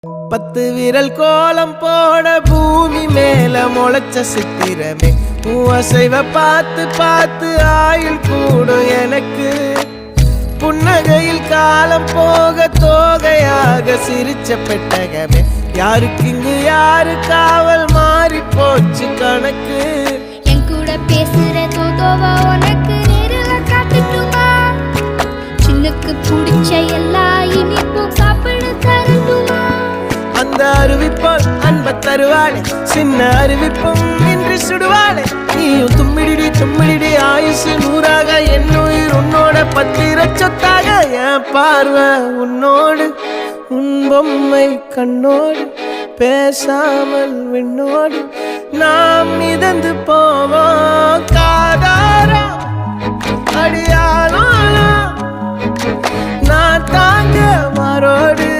10 விரல் கோலம் போட பூமி மேல முளைச்ச சித்திரமே அசைவ பார்த்து பார்த்து ஆயுள் கூடும் எனக்கு புன்னகையில் காலம் போக தோகையாக சிரிச்ச பெட்டகமே யாருக்கு இங்கு யாரு காவல் மாறி போச்சு கணக்கு என் கூட பேசுற தோதோவா உனக்கு நேரில் காட்டுட்டுமா சின்னக்கு பிடிச்ச எல்லா இனிப்பும் சாப்பிட தரட்டுமா அந்த அறிவிப்பால் அன்ப தருவாளே சின்ன அறிவிப்பும் இன்று சுடுவாளே நீயும் தும்மிடி ஆயுசு 100ஆக என் உயிர் உன்னோட 10 சொத்தாக என் பார்வை உன்னோடு உன் பொம்மை கண்ணோடு பேசாமல் விண்ணோடு நாம் மிதந்து போவோம் காதாரா அடியானாலும் நான் தாங்க மாறோடு